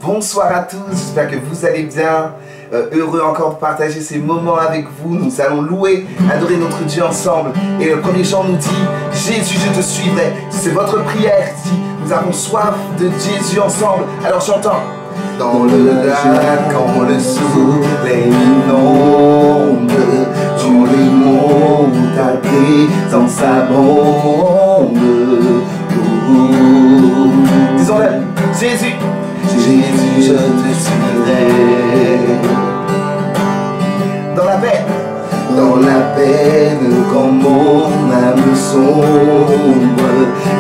Bonsoir à tous, j'espère que vous allez bien. Heureux encore de partager ces moments avec vous. Nous allons louer, adorer notre Dieu ensemble. Et le premier chant nous dit: Jésus, je te suivrai. C'est votre prière ici. Nous avons soif de Jésus ensemble. Alors chantons. Dans le lac, quand le soleil inonde, dans les monts où ta présence abonde. Disons-le, Jésus, Jésus, je te suivrai. Dans la peine, quand mon âme sombre,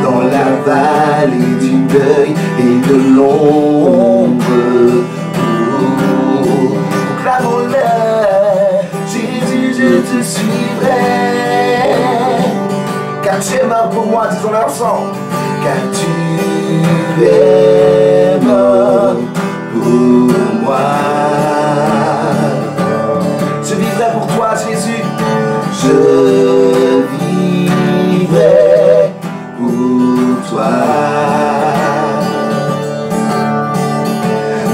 dans la vallée du deuil et de l'ombre. Proclamons-le, Jésus, je te suivrai. Car tu es mort pour moi, disons-le ensemble. Car tu es mort pour moi. Je vivrai pour toi, Jésus. Je vivrai pour toi.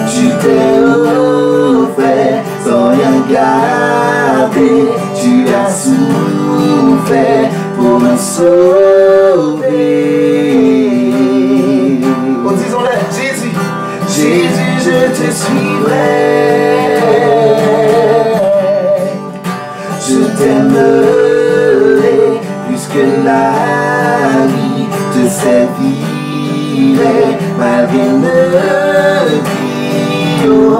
Tu t'es offert sans rien garder. Tu as souffert pour me sauver. Oh, disons-le, Jésus. Jésus, je te suivrai. Je t'aimerai plus que la vie, te servirai malgré le vie. Oh,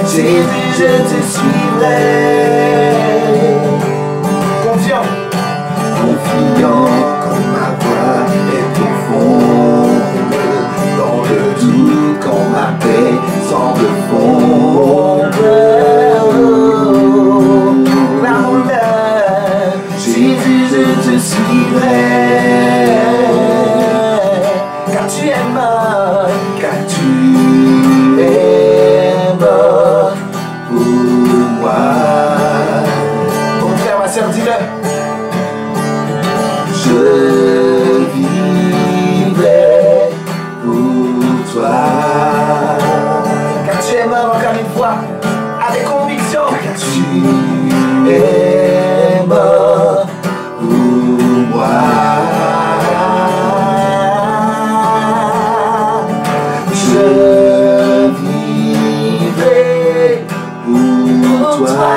Jésus, je te suivrai. Confiant, confiant quand ma voix est profonde, dans le doute quand ma paix semble fondre. Jésus, je te suivrai. Car tu es mort, car tu es mort pour moi. Mon frère, ma soeur, dis-le. Je vivrai pour toi. Car tu es mort encore une fois, avec conviction. Car tu es mort pour moi. Je vivrai pour toi.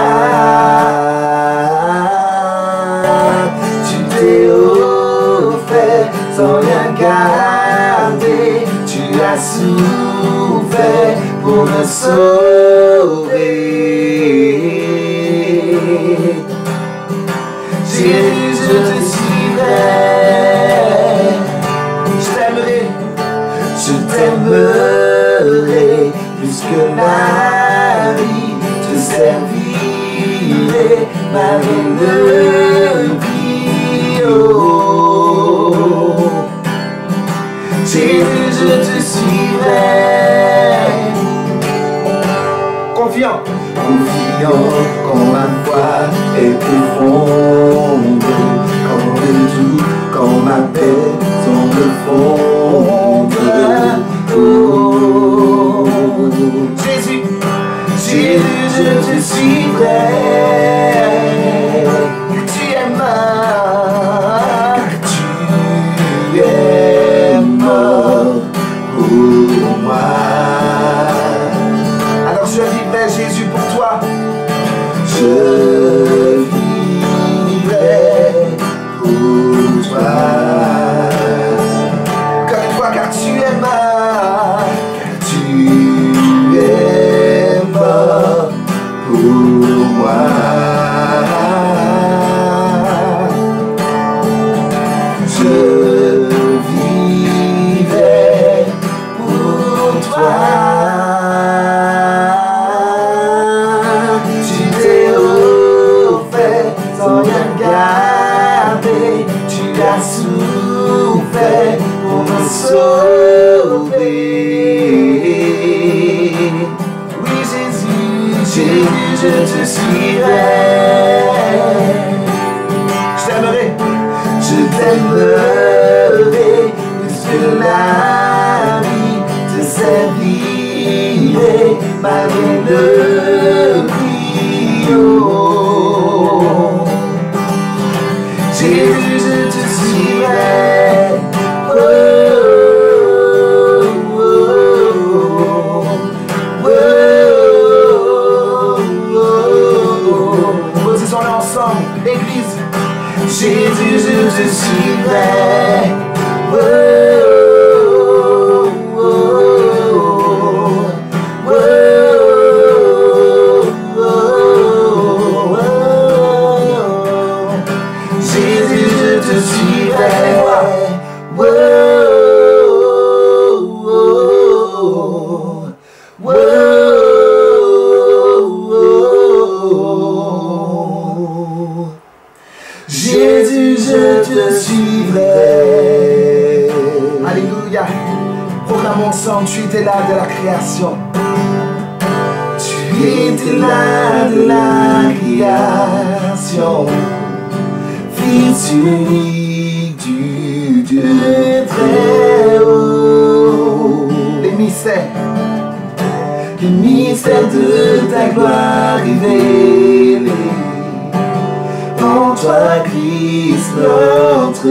Tu t'es offert sans rien garder. Tu as souffert pour me sauver. Jésus, je te suivrai. Je t'aimerai plus que la vie, te servirai malgré le vie. Oh, Jésus, je te suivrai. Confiant, confiant quand ma foi est profonde, quand le doute, quand ma paix semble fondre. Oh, Jésus, Jésus, je te suivrai. Car tu es mort, car tu es mort pour moi. Alors je vivrai, Jésus, pour toi. Je vivrai pour toi. Encore une fois, car tu es mort, car tu es mort pour moi. Je vivrai pour toi. Tu t'es offert sans rien garder. Tu as souffert pour me sauver. Oui, Jésus, Jésus, je te suivrai. Je t'aimerai plus que la déchiré malgré le brio. Jésus, je te suivrai. Oh, oh, oh, oh, oh. Posons-le ensemble, l'église. Jésus, je te suivrai. Oh, oh, oh, oh, oh, oh. Jésus, je te suivrai. Oh, oh, oh, oh, oh. Jésus, je te suivrai. Alléluia. Proclamons ensemble, tu étais là de la création. Tu étais là de la création. Fils unique du Dieu très haut. Les mystères de ta gloire révélés. En toi, Christ, notre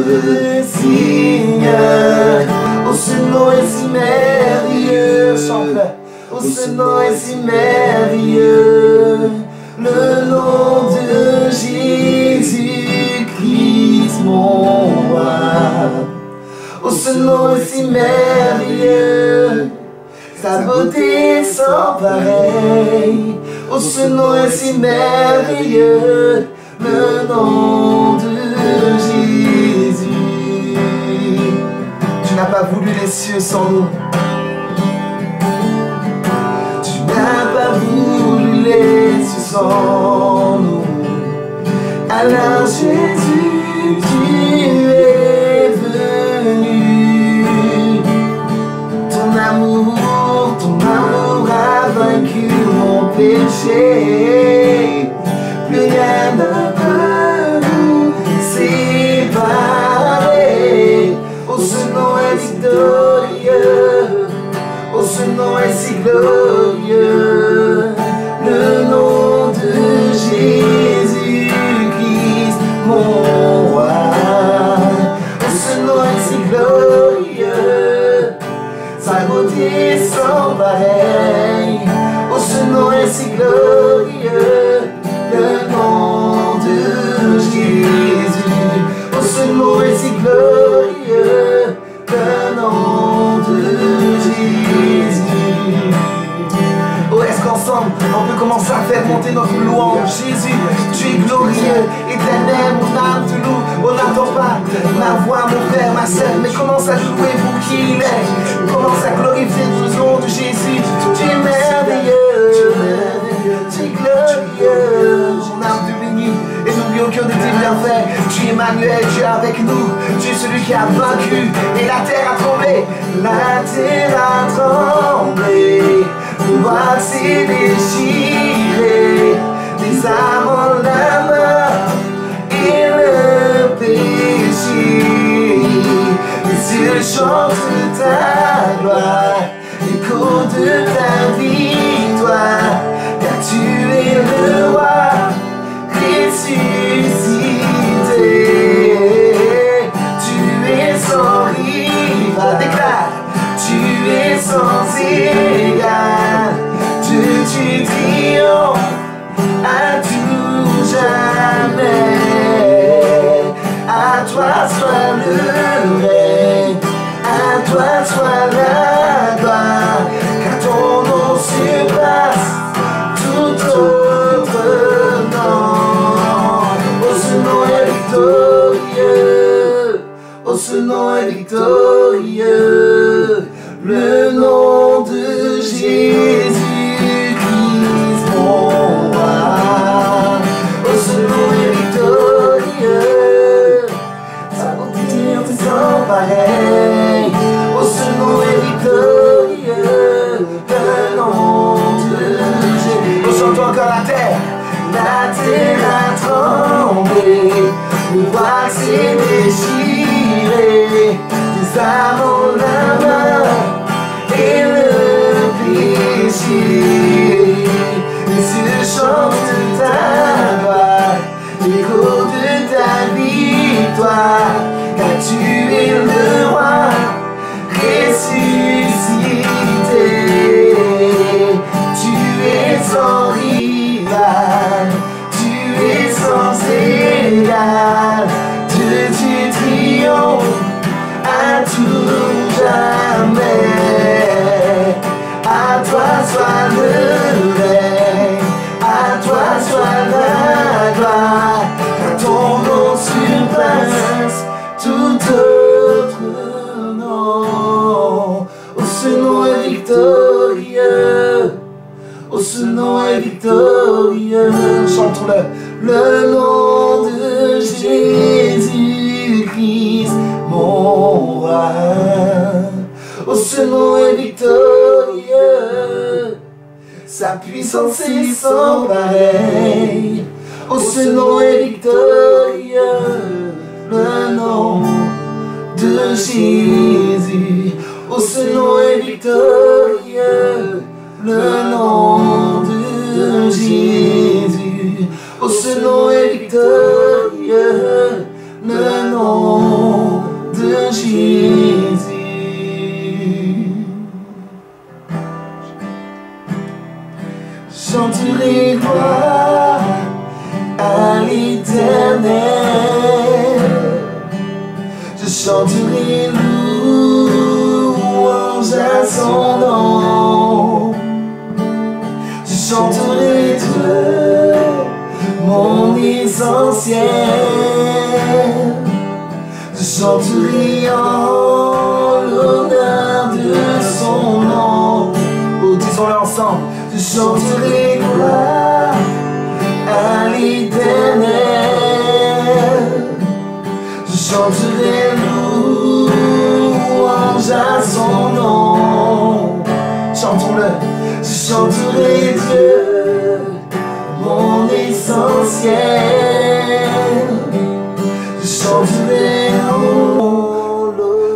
Seigneur. Oh, ce nom est si merveilleux, chante-le. Oh, ce nom est si merveilleux. Le nom de Jésus-Christ, mon roi. Oh, ce nom est si merveilleux. Sa beauté sans pareil. Oh, ce nom est si merveilleux. Le nom de Jésus. Tu n'as pas voulu les cieux sans nous. Tu n'as pas voulu les cieux sans nous. Alors Jésus, tu es venu. Ton amour a vaincu mon péché. Plus rien ne peut nous séparer. Oh, ce nom est si glorieux. Oh, ce nom est si glorieux. Le nom de Jésus-Christ, mon roi. Oh, ce nom est si glorieux. Sa beauté sans pareil. Oh, ce nom est si glorieux. Le nom de Jésus. Oh, ce nom est si glorieux. Le nom de Jésus. Oh, est-ce qu'ensemble on peut commencer à faire monter notre louange? Jésus, tu es glorieux, éternel, mon âme te loue. On n'entend pas ma voix, mon frère, ma soeur, mais commence à louer pour qui il est. Commence à glorifier le nom de Jésus. Tu es merveilleux, tu es glorieux. Mon âme te bénit et n'oublie aucun de tes bienfaits. Tu es Emmanuel, tu es avec nous. Tu es celui qui a vaincu et la terre a tremblé. La terre a tremblé. Le voile s'est déchiré. Les âmes en la mort et le péché. Les cieux chantent ta gloire, l'écho de ta victoire. Car tu es le roi ressuscité. Tu es sans rival, déclare. Tu es sans égal. Dieu, tu triomphes à tout jamais. À toi soit le règne, à toi soit la gloire, car ton nom surpasse tout autre nom. Oh, ce nom est victorieux. Oh, ce nom est victorieux. Le nom de Jésus-Christ, mon roi. Oh, ce nom est victorieux. Sa beauté en sans pareil. Oh, ce nom est victorieux. Le nom de Jésus. Oh, chantons encore la terre. La terre a tremblé. Le voile s'est déchiré. Les âmes en la main et le pays. soit le règne, à toi soit la gloire, car ton nom surpasse tout autre nom. Oh, ce nom est victorieux, oh, ce nom est victorieux. Chantons-le nom de Jésus-Christ, mon roi. Oh, ce nom est victorieux, sa puissance est sans pareil. Oh, ce nom est victorieux, le nom de Jésus. Oh, ce nom est victorieux, le nom de Jésus. Oh, ce nom est victorieux, le nom de Jésus. Chanterai gloire à l'Éternel, je chanterai louange à son nom, je chanterai Dieu, mon essentiel, je chanterai en l'honneur de son nom. Oh, disons-le ensemble. Je chanterai gloire à l'Éternel, je chanterai louange à son nom. Chantons-le. Je chanterai Dieu, mon essentiel, je chanterai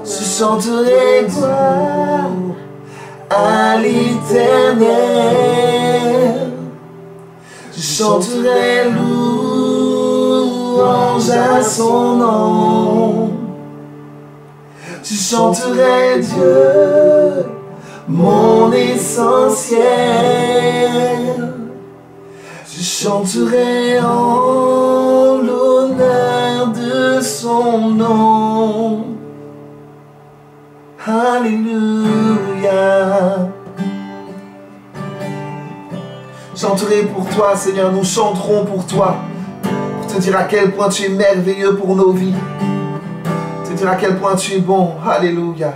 je chanterai gloire à l'Éternel, je chanterai louange à son nom, je chanterai Dieu, mon essentiel, je chanterai en l'honneur de son nom. Alléluia. Chanterai pour toi, Seigneur, nous chanterons pour toi, pour te dire à quel point tu es merveilleux pour nos vies, te dire à quel point tu es bon. Alléluia.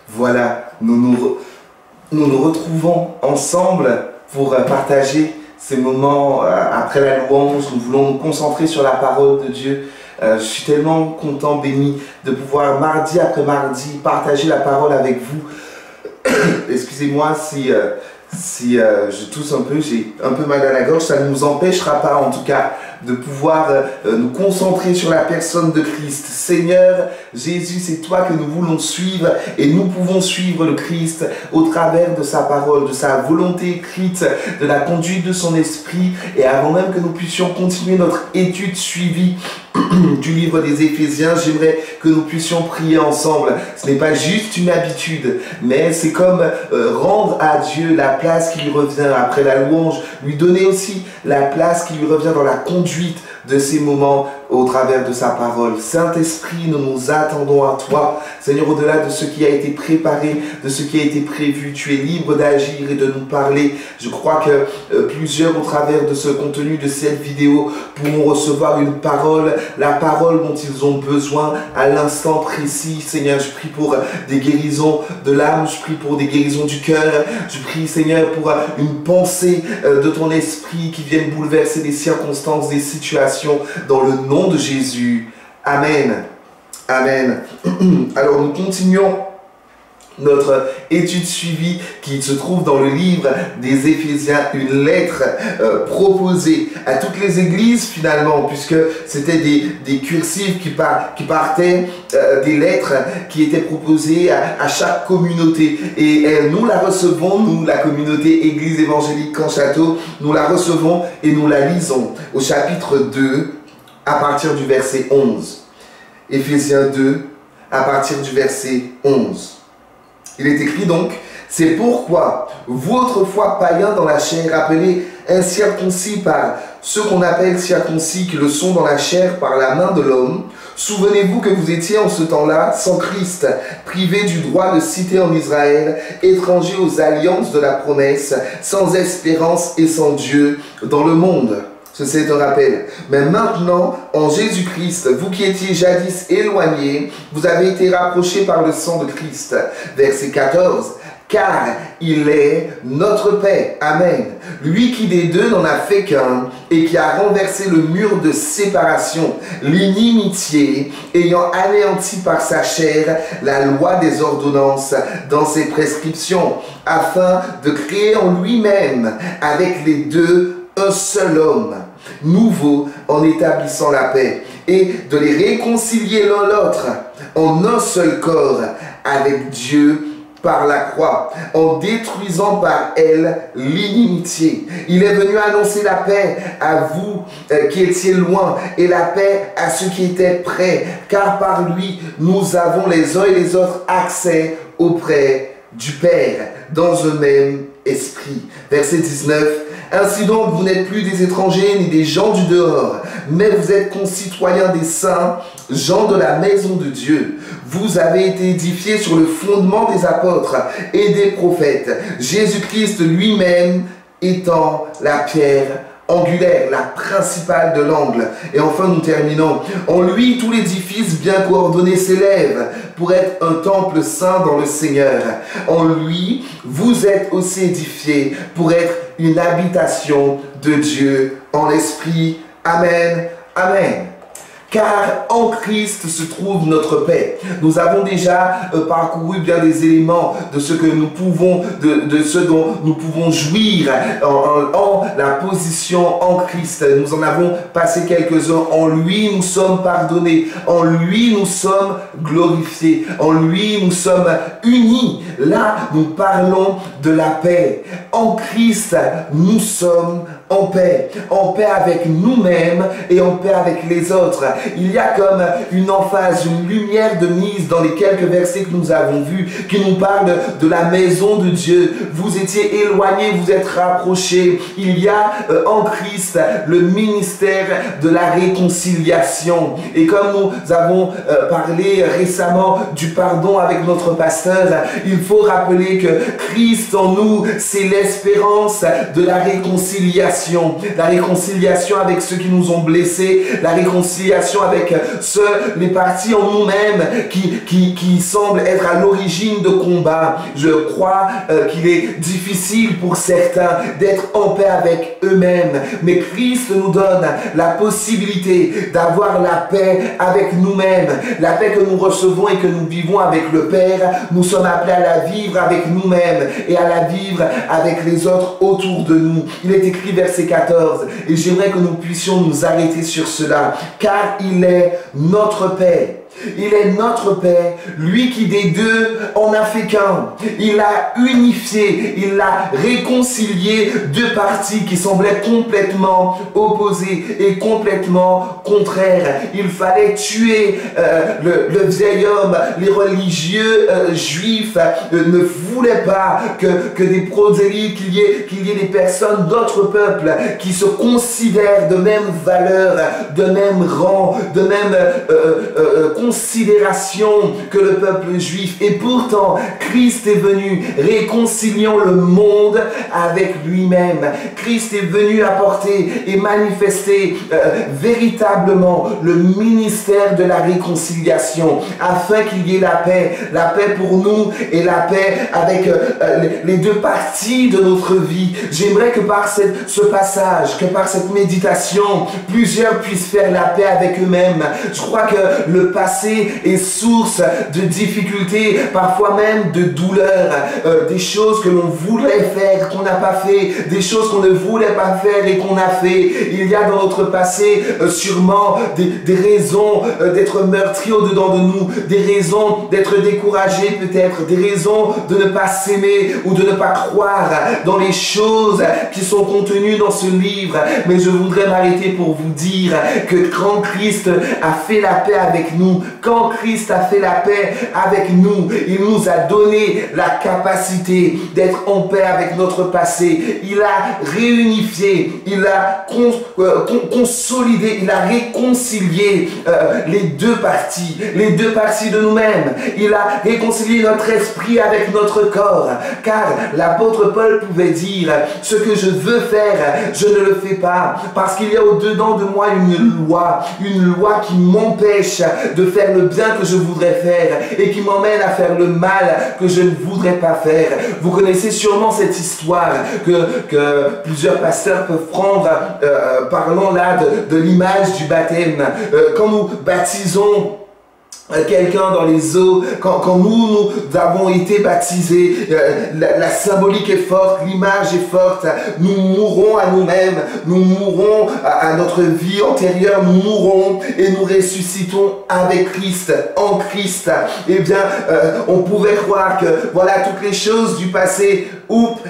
Voilà, nous nous retrouvons ensemble pour partager ces moments après la louange. Nous voulons nous concentrer sur la parole de Dieu. Je suis tellement content, béni, de pouvoir mardi après mardi partager la parole avec vous. Excusez-moi si je tousse un peu, j'ai un peu mal à la gorge, ça ne nous empêchera pas en tout cas de pouvoir nous concentrer sur la personne de Christ. Seigneur Jésus, c'est toi que nous voulons suivre et nous pouvons suivre le Christ au travers de sa parole, de sa volonté écrite, de la conduite de son esprit. Et avant même que nous puissions continuer notre étude suivie du livre des Éphésiens, j'aimerais que nous puissions prier ensemble. Ce n'est pas juste une habitude, mais c'est comme rendre à Dieu la place qui lui revient après la louange, lui donner aussi la place qui lui revient dans la conduite de ces moments au travers de sa parole. Saint-Esprit, nous nous attendons à toi. Seigneur, au-delà de ce qui a été préparé, de ce qui a été prévu, tu es libre d'agir et de nous parler. Je crois que plusieurs, au travers de ce contenu, de cette vidéo, pourront recevoir une parole, la parole dont ils ont besoin à l'instant précis. Seigneur, je prie pour des guérisons de l'âme, je prie pour des guérisons du cœur, je prie, Seigneur, pour une pensée de ton esprit qui vienne bouleverser des circonstances, des situations, dans le nom de Jésus. Amen. Amen. Alors nous continuons notre étude suivie qui se trouve dans le livre des Éphésiens, une lettre proposée à toutes les églises finalement, puisque c'était des cursives qui partaient, des lettres qui étaient proposées à chaque communauté. Et nous la recevons, nous la communauté Église évangélique Camp-Château, nous la recevons et nous la lisons au chapitre 2 à partir du verset 11. Éphésiens 2 à partir du verset 11. Il est écrit donc, c'est pourquoi vous autrefois païens dans la chair, appelés incirconcis par ceux qu'on appelle circoncis, qui le sont dans la chair par la main de l'homme. Souvenez-vous que vous étiez en ce temps-là sans Christ, privés du droit de cité en Israël, étrangers aux alliances de la promesse, sans espérance et sans Dieu dans le monde. Ceci est un rappel. Mais maintenant, en Jésus-Christ, vous qui étiez jadis éloignés, vous avez été rapprochés par le sang de Christ. Verset 14. Car il est notre paix. Amen. Lui qui des deux n'en a fait qu'un et qui a renversé le mur de séparation, l'inimitié, ayant anéanti par sa chair la loi des ordonnances dans ses prescriptions, afin de créer en lui-même avec les deux un seul homme, nouveau en établissant la paix, et de les réconcilier l'un l'autre en un seul corps avec Dieu par la croix, en détruisant par elle l'inimitié. Il est venu annoncer la paix à vous qui étiez loin et la paix à ceux qui étaient près, car par lui nous avons les uns et les autres accès auprès du Père dans un même esprit. Verset 19. Ainsi donc, vous n'êtes plus des étrangers ni des gens du dehors, mais vous êtes concitoyens des saints, gens de la maison de Dieu. Vous avez été édifiés sur le fondement des apôtres et des prophètes, Jésus-Christ lui-même étant la pierre angulaire, la principale de l'angle. Et enfin, nous terminons. En lui, tout l'édifice bien coordonné s'élève pour être un temple saint dans le Seigneur. En lui, vous êtes aussi édifiés pour être une habitation de Dieu en esprit. Amen. Amen. Car en Christ se trouve notre paix. Nous avons déjà parcouru bien des éléments de ce que nous pouvons, de ce dont nous pouvons jouir en la position en Christ. Nous en avons passé quelques-uns. En lui, nous sommes pardonnés. En lui, nous sommes glorifiés. En lui, nous sommes unis. Là, nous parlons de la paix. En Christ, nous sommes en paix avec nous-mêmes et en paix avec les autres. Il y a comme une emphase, une lumière de mise dans les quelques versets que nous avons vus, qui nous parle de la maison de Dieu. Vous étiez éloignés, vous êtes rapprochés. Il y a en Christ le ministère de la réconciliation. Et comme nous avons parlé récemment du pardon avec notre pasteur, il faut rappeler que Christ en nous, c'est l'espérance de la réconciliation. La réconciliation avec ceux qui nous ont blessés, la réconciliation avec les parties en nous-mêmes qui semblent être à l'origine de combats. Je crois qu'il est difficile pour certains d'être en paix avec eux-mêmes, mais Christ nous donne la possibilité d'avoir la paix avec nous-mêmes, la paix que nous recevons et que nous vivons avec le Père. Nous sommes appelés à la vivre avec nous-mêmes et à la vivre avec les autres autour de nous. Il est écrit verset 14, et j'aimerais que nous puissions nous arrêter sur cela, car il est notre paix. Il est notre paix, lui qui des deux en a fait qu'un. Il a unifié, il a réconcilié deux parties qui semblaient complètement opposées et complètement contraires. Il fallait tuer le vieil homme. Les religieux juifs ne voulaient pas que des prosélytes, qu'il y ait des personnes d'autres peuples qui se considèrent de même valeur, de même rang, de même considération que le peuple juif. Et pourtant, Christ est venu réconciliant le monde avec lui-même. Christ est venu apporter et manifester véritablement le ministère de la réconciliation afin qu'il y ait la paix pour nous et la paix avec les deux parties de notre vie. J'aimerais que par ce passage, que par cette méditation, plusieurs puissent faire la paix avec eux-mêmes. Je crois que le passé est source de difficultés, parfois même de douleurs, des choses que l'on voulait faire, qu'on n'a pas fait, des choses qu'on ne voulait pas faire et qu'on a fait. Il y a dans notre passé sûrement des raisons d'être meurtris au-dedans de nous, des raisons d'être découragés peut-être, des raisons de ne pas s'aimer ou de ne pas croire dans les choses qui sont contenues dans ce livre. Mais je voudrais m'arrêter pour vous dire que quand Christ a fait la paix avec nous, quand Christ a fait la paix avec nous, il nous a donné la capacité d'être en paix avec notre passé. Il a réunifié, il a consolidé, il a réconcilié les deux parties de nous-mêmes. Il a réconcilié notre esprit avec notre corps. Car l'apôtre Paul pouvait dire, ce que je veux faire, je ne le fais pas. Parce qu'il y a au-dedans de moi une loi qui m'empêche de faire le bien que je voudrais faire et qui m'emmène à faire le mal que je ne voudrais pas faire. Vous connaissez sûrement cette histoire que plusieurs pasteurs peuvent prendre. Parlons là de l'image du baptême. Quand nous baptisons quelqu'un dans les eaux, quand nous avons été baptisés, la symbolique est forte, l'image est forte, nous mourrons à nous-mêmes, nous mourrons à notre vie antérieure, nous mourrons et nous ressuscitons avec Christ, en Christ. Eh bien, on pouvait croire que voilà, toutes les choses du passé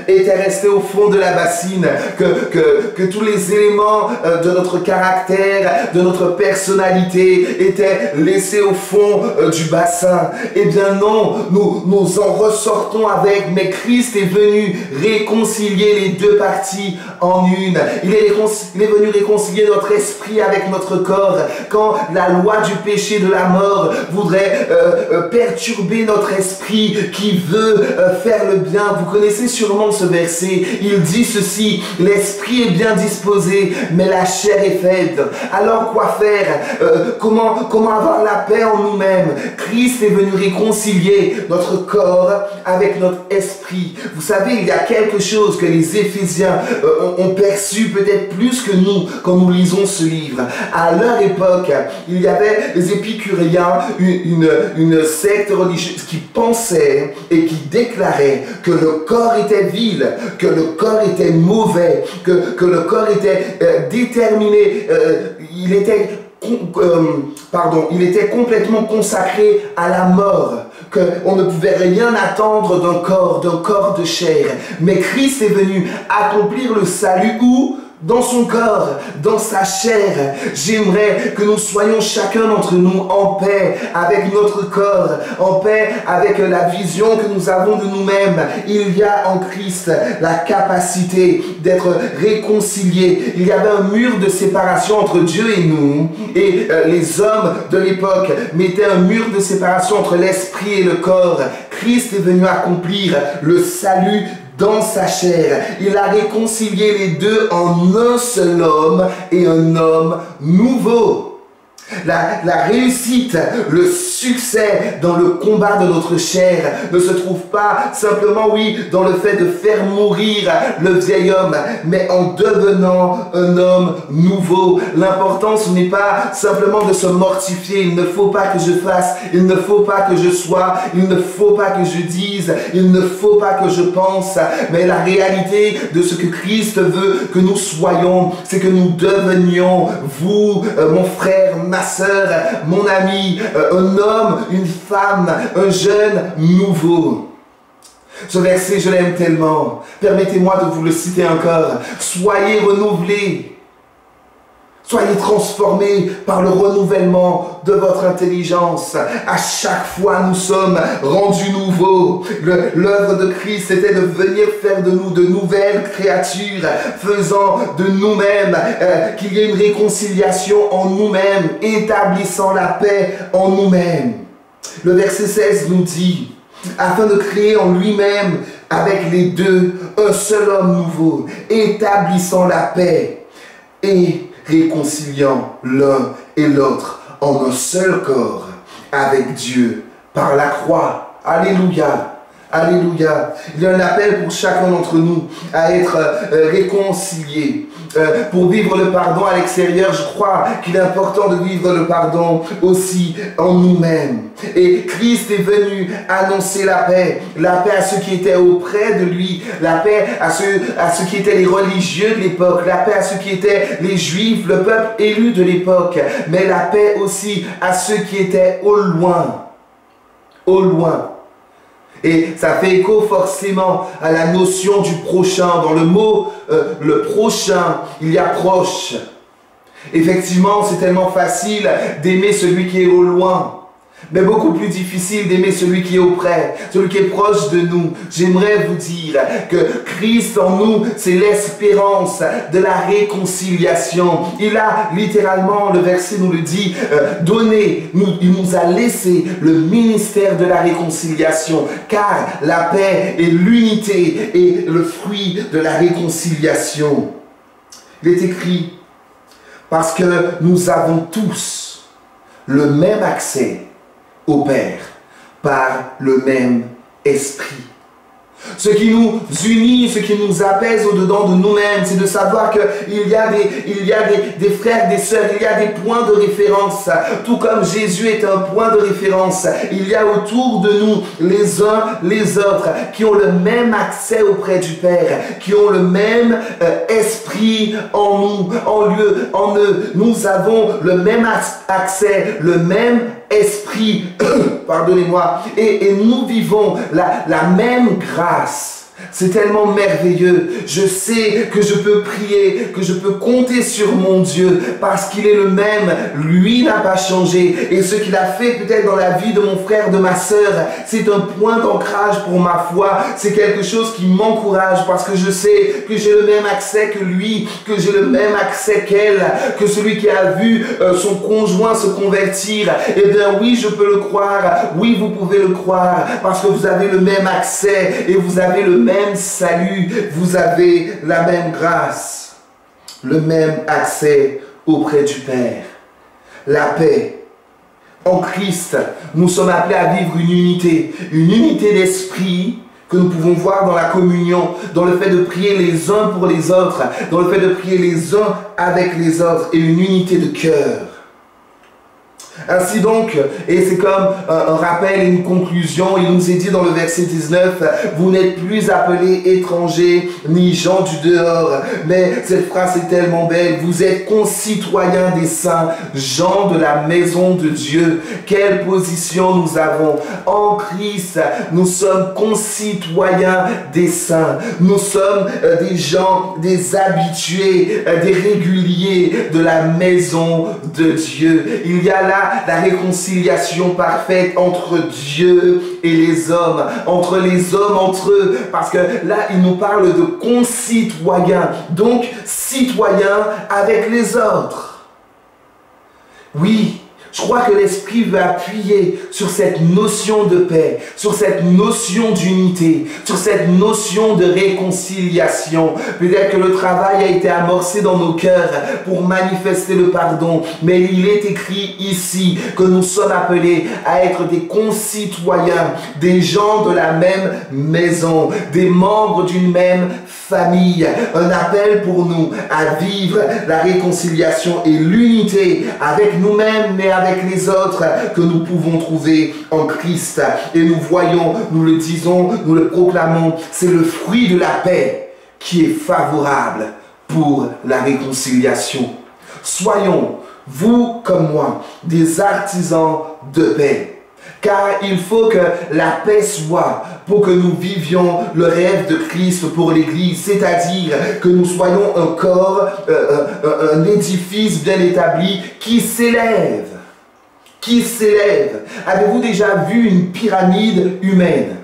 étaient restées au fond de la bassine, que tous les éléments de notre caractère, de notre personnalité étaient laissés au fond du bassin. Eh bien non, nous en ressortons avec, mais Christ est venu réconcilier les deux parties en une. Il est venu réconcilier notre esprit avec notre corps. Quand la loi du péché de la mort voudrait perturber notre esprit qui veut faire le bien, vous connaissez sûrement ce verset. Il dit ceci: l'esprit est bien disposé, mais la chair est faible. Alors quoi faire? Comment avoir la paix en nous? Christ est venu réconcilier notre corps avec notre esprit. Vous savez, il y a quelque chose que les Éphésiens ont perçu peut-être plus que nous quand nous lisons ce livre. À leur époque, il y avait les épicuriens, une secte religieuse qui pensait et qui déclarait que le corps était vil, que le corps était mauvais, que le corps était déterminé, il était complètement consacré à la mort, qu'on ne pouvait rien attendre d'un corps de chair. Mais Christ est venu accomplir le salut où? Dans son corps, dans sa chair. J'aimerais que nous soyons chacun d'entre nous en paix avec notre corps, en paix avec la vision que nous avons de nous-mêmes. Il y a en Christ la capacité d'être réconciliés. Il y avait un mur de séparation entre Dieu et nous, et les hommes de l'époque mettaient un mur de séparation entre l'esprit et le corps. Christ est venu accomplir le salut dans sa chair. Il a réconcilié les deux en un seul homme et un homme nouveau. La réussite, le succès dans le combat de notre chair ne se trouve pas simplement, dans le fait de faire mourir le vieil homme, mais en devenant un homme nouveau. L'important, ce n'est pas simplement de se mortifier. Il ne faut pas que je fasse, il ne faut pas que je sois, il ne faut pas que je dise, il ne faut pas que je pense, mais la réalité de ce que Christ veut que nous soyons, c'est que nous devenions, vous, mon frère, ma sœur, mon ami, un homme, une femme, un jeune nouveau. Ce verset, je l'aime tellement. Permettez-moi de vous le citer encore. Soyez renouvelés. Soyez transformés par le renouvellement de votre intelligence. À chaque fois, nous sommes rendus nouveaux. L'œuvre de Christ, c'était de venir faire de nous de nouvelles créatures, faisant de nous-mêmes qu'il y ait une réconciliation en nous-mêmes, établissant la paix en nous-mêmes. Le verset 16 nous dit, afin de créer en lui-même, avec les deux, un seul homme nouveau, établissant la paix et réconciliant l'un et l'autre en un seul corps avec Dieu par la croix. Alléluia. Alléluia. Il y a un appel pour chacun d'entre nous à être réconciliés. Pour vivre le pardon à l'extérieur, je crois qu'il est important de vivre le pardon aussi en nous-mêmes. Et Christ est venu annoncer la paix à ceux qui étaient auprès de lui, la paix à ceux qui étaient les religieux de l'époque, la paix à ceux qui étaient les juifs, le peuple élu de l'époque, mais la paix aussi à ceux qui étaient au loin. Au loin. Et ça fait écho forcément à la notion du prochain. Dans le mot le prochain, il y a proche. Effectivement, c'est tellement facile d'aimer celui qui est au loin. mais beaucoup plus difficile d'aimer celui qui est auprès, celui qui est proche de nous. J'aimerais vous dire que Christ en nous, c'est l'espérance de la réconciliation. Il a littéralement, le verset nous le dit, il nous a laissé le ministère de la réconciliation, car la paix et l'unité est le fruit de la réconciliation. Il est écrit, parce que nous avons tous le même accès au Père par le même esprit. Ce qui nous unit, ce qui nous apaise au-dedans de nous-mêmes, c'est de savoir qu'il y a des frères, des sœurs, il y a des points de référence. Tout comme Jésus est un point de référence, il y a autour de nous les uns les autres qui ont le même accès auprès du Père, qui ont le même esprit en nous, en eux. Nous avons le même accès, le même esprit, pardonnez-moi, et nous vivons la même grâce. C'est tellement merveilleux. Je sais que je peux prier, que je peux compter sur mon Dieu parce qu'il est le même. Lui n'a pas changé. Et ce qu'il a fait peut-être dans la vie de mon frère, de ma sœur, c'est un point d'ancrage pour ma foi. C'est quelque chose qui m'encourage parce que je sais que j'ai le même accès que lui, que j'ai le même accès qu'elle, que celui qui a vu son conjoint se convertir. Eh bien oui, je peux le croire. Oui, vous pouvez le croire parce que vous avez le même accès et vous avez le même salut, vous avez la même grâce, le même accès auprès du Père. La paix. En Christ, nous sommes appelés à vivre une unité d'esprit que nous pouvons voir dans la communion, dans le fait de prier les uns pour les autres, dans le fait de prier les uns avec les autres, et une unité de cœur. Ainsi donc, et c'est comme un rappel et une conclusion, il nous est dit dans le verset 19, vous n'êtes plus appelés étrangers ni gens du dehors, mais cette phrase est tellement belle, vous êtes concitoyens des saints, gens de la maison de Dieu. Quelle position nous avons en Christ? Nous sommes concitoyens des saints, nous sommes des gens, des habitués, des réguliers de la maison de Dieu. Il y a là la réconciliation parfaite entre Dieu et les hommes, entre les hommes entre eux, parce que là, il nous parle de concitoyens, donc citoyens avec les autres. Oui, je crois que l'Esprit veut appuyer sur cette notion de paix, sur cette notion d'unité, sur cette notion de réconciliation. Peut-être que le travail a été amorcé dans nos cœurs pour manifester le pardon, mais il est écrit ici que nous sommes appelés à être des concitoyens, des gens de la même maison, des membres d'une même famille. Un appel pour nous à vivre la réconciliation et l'unité avec nous-mêmes, mais avec les autres que nous pouvons trouver en Christ. Et nous voyons, nous le disons, nous le proclamons, c'est le fruit de la paix qui est favorable pour la réconciliation. Soyons, vous comme moi, des artisans de paix. Car il faut que la paix soit pour que nous vivions le rêve de Christ pour l'Église, c'est-à-dire que nous soyons un corps, un édifice bien établi qui s'élève. Qui s'élève. Avez-vous déjà vu une pyramide humaine?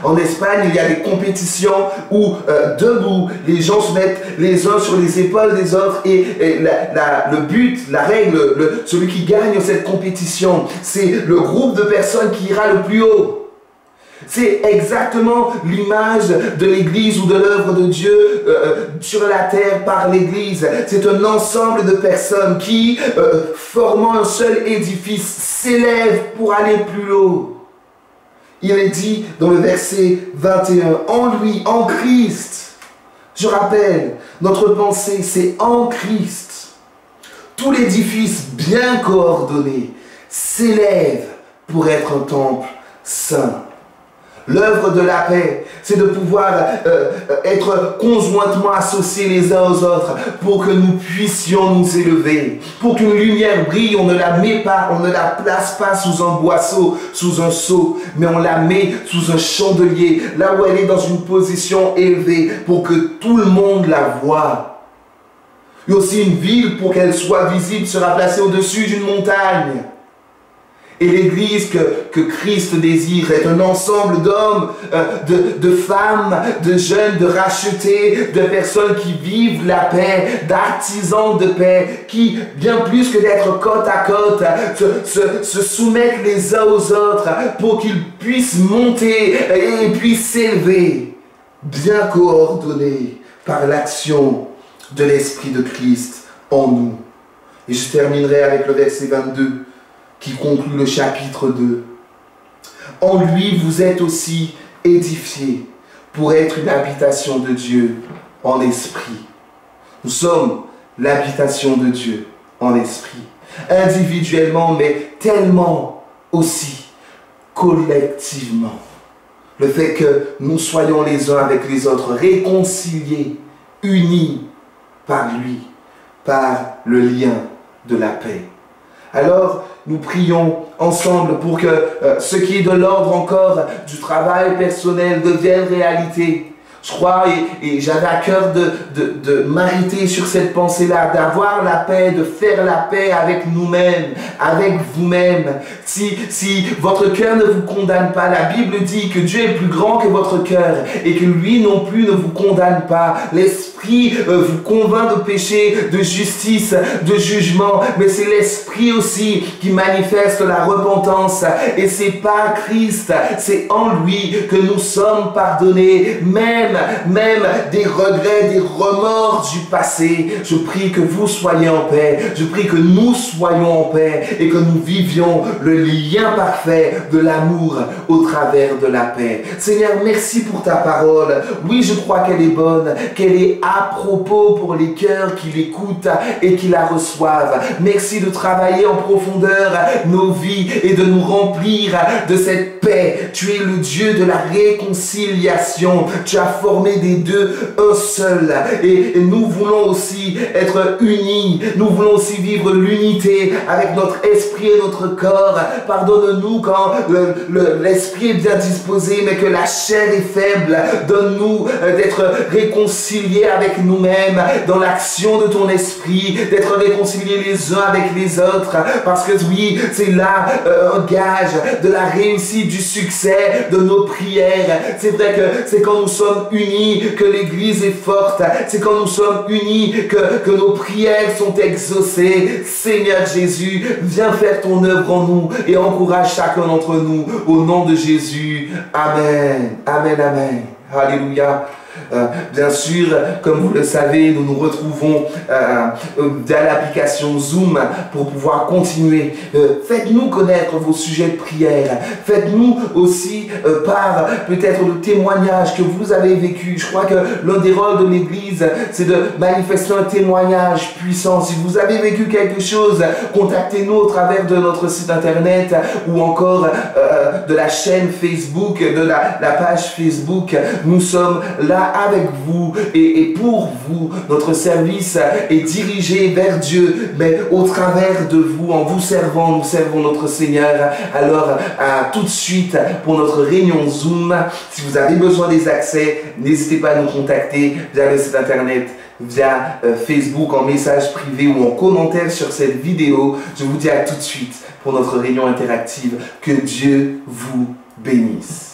En Espagne, il y a des compétitions où, debout, les gens se mettent les uns sur les épaules des autres et le but, la règle, celui qui gagne cette compétition, c'est le groupe de personnes qui ira le plus haut. C'est exactement l'image de l'Église ou de l'œuvre de Dieu sur la terre par l'Église. C'est un ensemble de personnes qui, formant un seul édifice, s'élèvent pour aller plus haut. Il est dit dans le verset 21, en lui, en Christ. Je rappelle, notre pensée, c'est en Christ. Tout l'édifice bien coordonné s'élève pour être un temple saint. L'œuvre de la paix, c'est de pouvoir être conjointement associés les uns aux autres pour que nous puissions nous élever. Pour qu'une lumière brille, on ne la met pas, on ne la place pas sous un boisseau, sous un seau, mais on la met sous un chandelier, là où elle est dans une position élevée, pour que tout le monde la voie. Et aussi une ville, pour qu'elle soit visible, sera placée au-dessus d'une montagne. Et l'Église que Christ désire est un ensemble d'hommes, de femmes, de jeunes, de rachetés, de personnes qui vivent la paix, d'artisans de paix, qui, bien plus que d'être côte à côte, se soumettent les uns aux autres pour qu'ils puissent monter et puissent s'élever, bien coordonnés par l'action de l'Esprit de Christ en nous. Et je terminerai avec le verset 22 qui conclut le chapitre 2. En lui, vous êtes aussi édifiés pour être une habitation de Dieu en esprit. Nous sommes l'habitation de Dieu en esprit, individuellement, mais tellement aussi collectivement. Le fait que nous soyons les uns avec les autres, réconciliés, unis par lui, par le lien de la paix. Alors, nous prions ensemble pour que ce qui est de l'ordre encore du travail personnel devienne réalité. Je crois, et j'avais à cœur de m'arrêter sur cette pensée-là, d'avoir la paix, de faire la paix avec nous-mêmes, avec vous-même. Si votre cœur ne vous condamne pas, la Bible dit que Dieu est plus grand que votre cœur et que lui non plus ne vous condamne pas. L'Esprit vous convainc de péché, de justice, de jugement, mais c'est l'Esprit aussi qui manifeste la repentance. Et c'est par Christ, c'est en lui que nous sommes pardonnés, même des regrets, des remords du passé. Je prie que vous soyez en paix. Je prie que nous soyons en paix et que nous vivions le lien parfait de l'amour au travers de la paix. Seigneur, merci pour ta parole. Oui, je crois qu'elle est bonne, qu'elle est à propos pour les cœurs qui l'écoutent et qui la reçoivent. Merci de travailler en profondeur nos vies et de nous remplir de cette paix. Tu es le Dieu de la réconciliation. Tu as formé des deux un seul. Et nous voulons aussi être unis. Nous voulons aussi vivre l'unité avec notre esprit et notre corps. Pardonne-nous quand l'esprit est bien disposé, mais que la chair est faible. Donne-nous d'être réconciliés avec nous-mêmes dans l'action de ton esprit, d'être réconciliés les uns avec les autres. Parce que oui, c'est là un gage de la réussite, du succès de nos prières. C'est vrai que c'est quand nous sommes unis que l'Église est forte. C'est quand nous sommes unis que nos prières sont exaucées. Seigneur Jésus, viens faire ton œuvre en nous et encourage chacun d'entre nous. Au nom de Jésus. Amen. Amen, amen. Alléluia. Bien sûr, comme vous le savez, nous nous retrouvons dans l'application Zoom pour pouvoir continuer. Faites-nous connaître vos sujets de prière. Faites-nous aussi part peut-être de témoignages que vous avez vécus. Je crois que l'un des rôles de l'Église, c'est de manifester un témoignage puissant. Si vous avez vécu quelque chose, contactez-nous au travers de notre site internet ou encore de la chaîne Facebook, de la page Facebook. Nous sommes là avec vous et pour vous. Notre service est dirigé vers Dieu, mais au travers de vous, en vous servant, nous servons notre Seigneur. Alors, tout de suite, pour notre réunion Zoom, si vous avez besoin des accès, n'hésitez pas à nous contacter via le site internet, via Facebook, en message privé ou en commentaire sur cette vidéo. Je vous dis à tout de suite pour notre réunion interactive. Que Dieu vous bénisse.